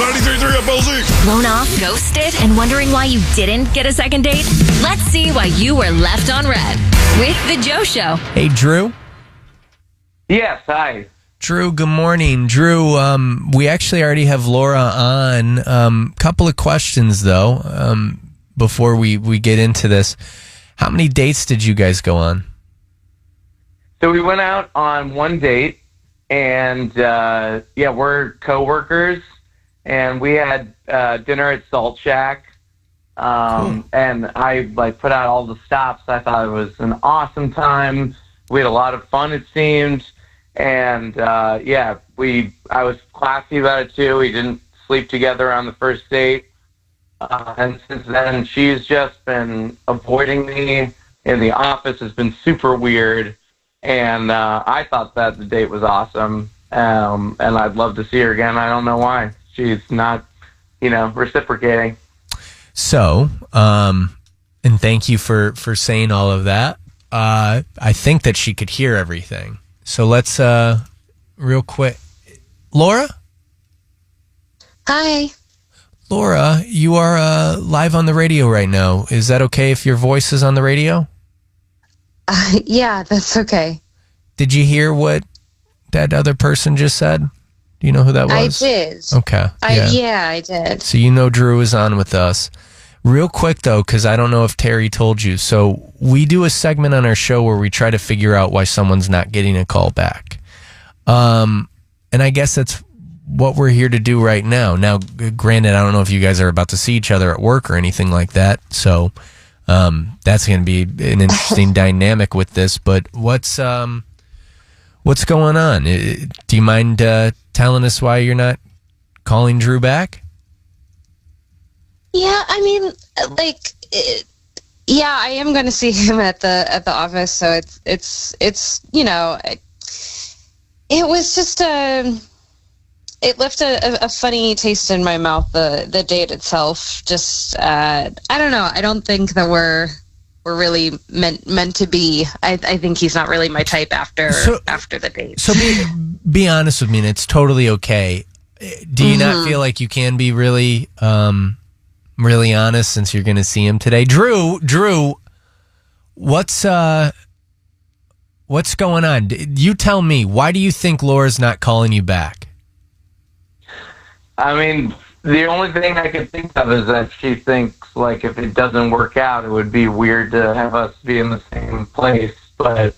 93.3 FLZ. Blown off, ghosted, and wondering why you didn't get a second date? Let's see why you were left on red with The Joe Show. Hey, Drew. Yes, hi. Drew, good morning. Drew, we actually already have Laura on. Couple of questions, though, before we get into this. How many dates did you guys go on? So we went out on one date, and we're coworkers, and we had dinner at Salt Shack. Cool. And I put out all the stops. I thought it was an awesome time. We had a lot of fun, it seemed. And I was classy about it too. We didn't sleep together on the first date. And since then, she's just been avoiding me in the office. It's been super weird. And I thought that the date was awesome. And I'd love to see her again. I don't know why. She's not, reciprocating. So, and thank you for saying all of that. I think that she could hear everything. So let's, real quick. Laura? Hi. Laura, you are live on the radio right now. Is that okay if your voice is on the radio? Yeah, that's okay. Did you hear what that other person just said? Do you know who that was? I did. Okay. I did. So you know Drew is on with us. Real quick, though, because I don't know if Terry told you. So we do a segment on our show where we try to figure out why someone's not getting a call back. And I guess that's what we're here to do right now. Now, granted, I don't know if you guys are about to see each other at work or anything like that. So that's going to be an interesting dynamic with this. But what's going on? Do you mind telling us why you're not calling Drew back? Yeah, I mean, I am going to see him at the office. So it's it was just it left a funny taste in my mouth. The date itself, just I don't know. I don't think that we're really meant to be. I think he's not really my type after the date. So be honest with me, and it's totally okay. Do you not feel like you can be really really honest since you're going to see him today? Drew, what's going on? You tell me. Why do you think Laura's not calling you back? I mean, the only thing I could think of is that she thinks, if it doesn't work out, it would be weird to have us be in the same place. But,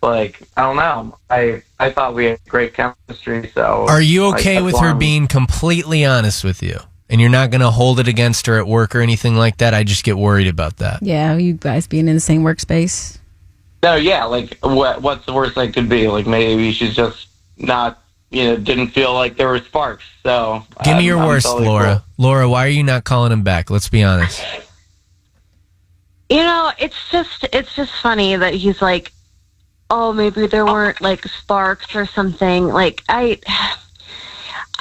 I don't know. I thought we had great chemistry, so... Are you okay with her being completely honest with you? And you're not going to hold it against her at work or anything like that? I just get worried about that. Yeah, you guys being in the same workspace. No, yeah, what's the worst that could be? Maybe she's just not... didn't feel like there were sparks. So give me your worst, totally Laura. Cool. Laura, why are you not calling him back? Let's be honest. It's just funny that he's like, oh, maybe there weren't sparks or something.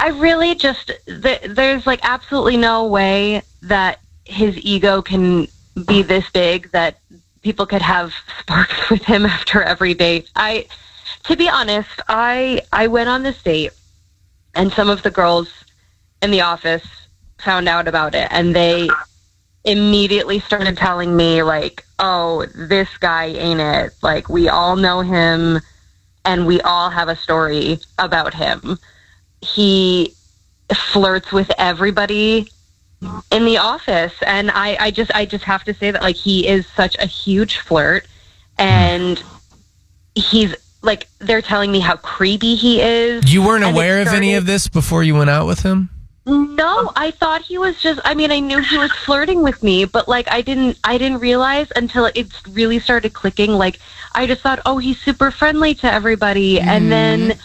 I really just there's absolutely no way that his ego can be this big that people could have sparks with him after every date. To be honest, I went on this date, and some of the girls in the office found out about it, and they immediately started telling me, oh, this guy ain't it. We all know him, and we all have a story about him. He flirts with everybody in the office, and I just have to say that, he is such a huge flirt, and he's... they're telling me how creepy he is. You weren't aware of any of this before you went out with him? No, I thought he was just... I knew he was flirting with me, but, I didn't realize until it really started clicking. I just thought, oh, he's super friendly to everybody. And then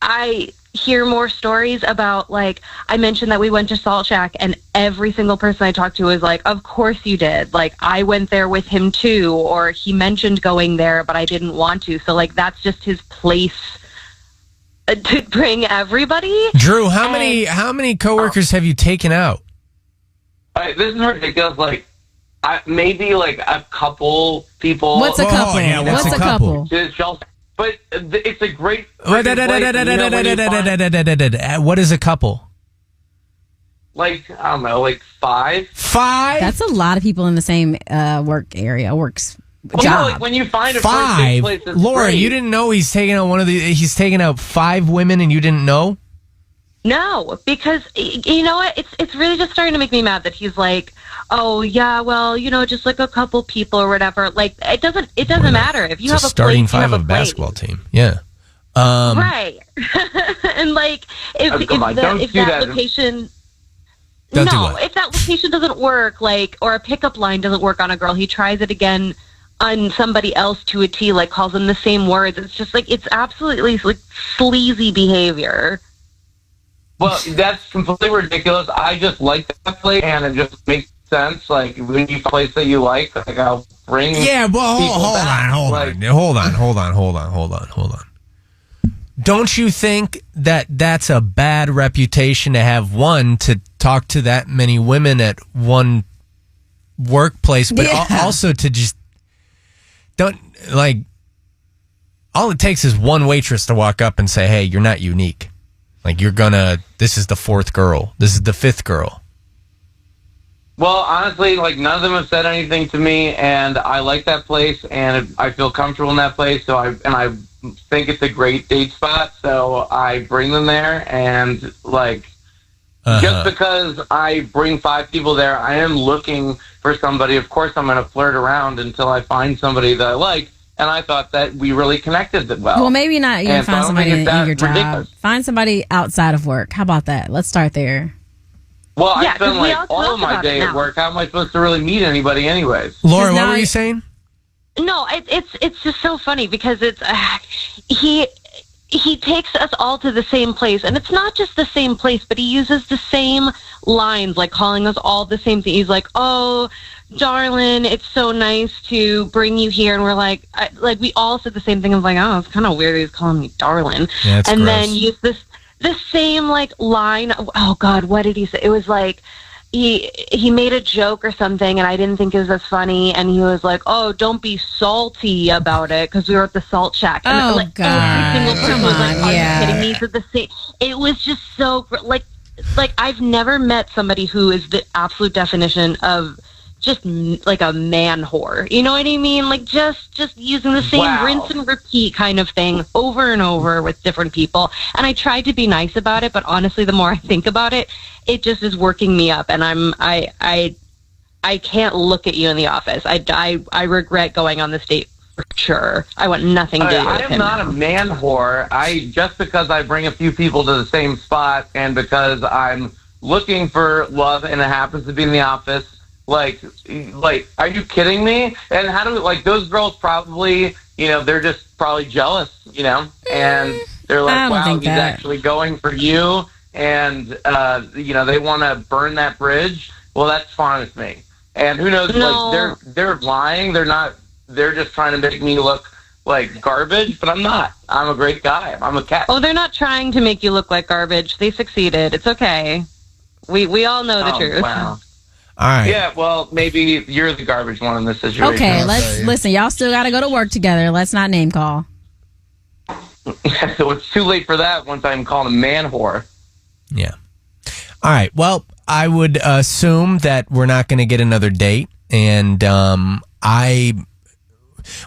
I hear more stories about, I mentioned that we went to Salt Shack, and every single person I talked to was like, of course you did. I went there with him too, or he mentioned going there, but I didn't want to. So, that's just his place to bring everybody. Drew, how many coworkers have you taken out? This is ridiculous. Maybe a couple people. What's a couple? Yeah, what's a couple? But it's a great... What is a couple? like, I don't know, like 5. 5? That's a lot of people in the same work area, Well, job. no, like when you find a 5? place that's Laura, great. you didn't know he's taking out he's taking out 5 women and you didn't know? No, because you know what? It's really just starting to make me mad that he's like, oh yeah, well, just like a couple people or whatever. Like it doesn't matter if you It's have a starting place, you 5 have of a a place. basketball team. Yeah. Right. And like if come on, don't if do that that. location. Don't do No, what? if that location doesn't work, like, or a pickup line doesn't work on a girl, he tries it again on somebody else to a T, like calls them the same words. It's just like, it's absolutely like sleazy behavior. Well, that's completely ridiculous. I just like that place, and it just makes sense. Like, when you find a place that you like I'll bring Yeah, well, people hold back. on. Don't you think that that's a bad reputation to have, one, to talk to that many women at one workplace, but also to just all it takes is one waitress to walk up and say, hey, you're not unique. Like, this is the 4th girl. This is the 5th girl. Well, honestly, like, none of them have said anything to me, and I like that place, and I feel comfortable in that place, so I think it's a great date spot, so I bring them there, and, like, just because I bring 5 people there, I am looking for somebody. Of course, I'm going to flirt around until I find somebody that I like, and I thought that we really connected well. Well, maybe not. You And find so I don't somebody think in it's your that job. ridiculous. Find somebody outside of work. How about that? Let's start there. Well, Yeah, I spend 'cause we all like all talk of my about day it at now. work. How am I supposed to really meet anybody anyways? Laura, now what were I- you saying? No, it's just so funny because it's he takes us all to the same place, and it's not just the same place, but he uses the same lines, like calling us all the same thing. He's like, "Oh, darling, it's so nice to bring you here," and we're like, we all said the same thing. I'm like, "Oh, it's kind of weird. He's calling me darling," Yeah, it's and gross. then use the same like line. Oh God, what did he say? It was like. He made a joke or something, and I didn't think it was as funny. And he was like, "Oh, don't be salty about it," because we were at the Salt Shack. And Oh, like, God. every single person Come was like, on, "Are yeah. you kidding me?" So the same. It was just so like I've never met somebody who is the absolute definition of just like a man whore. You know what I mean? Like just using the same Wow. rinse and repeat kind of thing over and over with different people. And I tried to be nice about it, but honestly, the more I think about it, it just is working me up. And I can't look at you in the office. I regret going on this date for sure. I want nothing to do with I am him. not a man whore. Just because I bring a few people to the same spot and because I'm looking for love and it happens to be in the office. Like, are you kidding me? And how do those girls probably, they're just probably jealous, and they're I like, don't wow, think he's that. actually going for you, and they want to burn that bridge. Well, that's fine with me. And who knows? No. Like they're lying. They're not. They're just trying to make me look like garbage. But I'm not. I'm a great guy. I'm a cat. Oh, they're not trying to make you look like garbage. They succeeded. It's okay. We all know the truth. Wow. All right. Yeah, well, maybe you're the garbage one in this situation. Okay, let's listen. Y'all still got to go to work together. Let's not name call. So it's too late for that once I'm called a man whore. Yeah. All right. Well, I would assume that we're not going to get another date. And I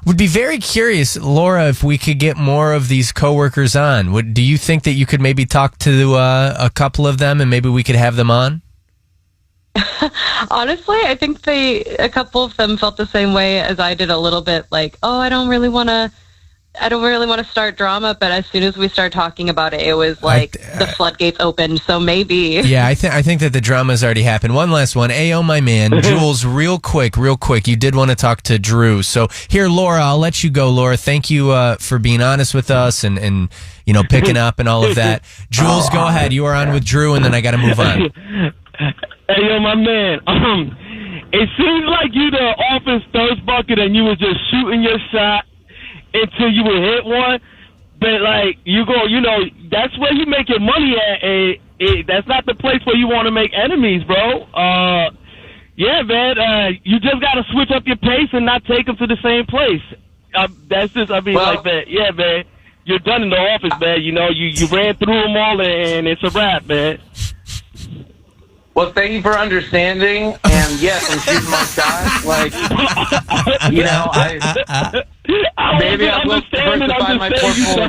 would be very curious, Laura, if we could get more of these coworkers on. Do you think that you could maybe talk to a couple of them and maybe we could have them on? Honestly, I think a couple of them felt the same way as I did a little bit. Like, oh, I don't really want to start drama. But as soon as we start talking about it, it was like the floodgates opened. So maybe. Yeah, I think that the drama's already happened. One last one. Ayo, my man. Jules, real quick. You did want to talk to Drew. So here, Laura, I'll let you go, Laura. Thank you for being honest with us and picking up and all of that. Jules, go ahead. You are on with Drew, and then I got to move on. Hey, yo, my man. It seems like you the office thirst bucket and you was just shooting your shot until you would hit one. But, like, that's where you make your money at. And that's not the place where you want to make enemies, bro. Yeah, man, you just got to switch up your pace and not take them to the same place. That's just, man, yeah, man. You're done in the office, man. You ran through them all and it's a wrap, man. Well, thank you for understanding. And yes, I'm shooting my shot. Like, you know, maybe I will diversify my portfolio.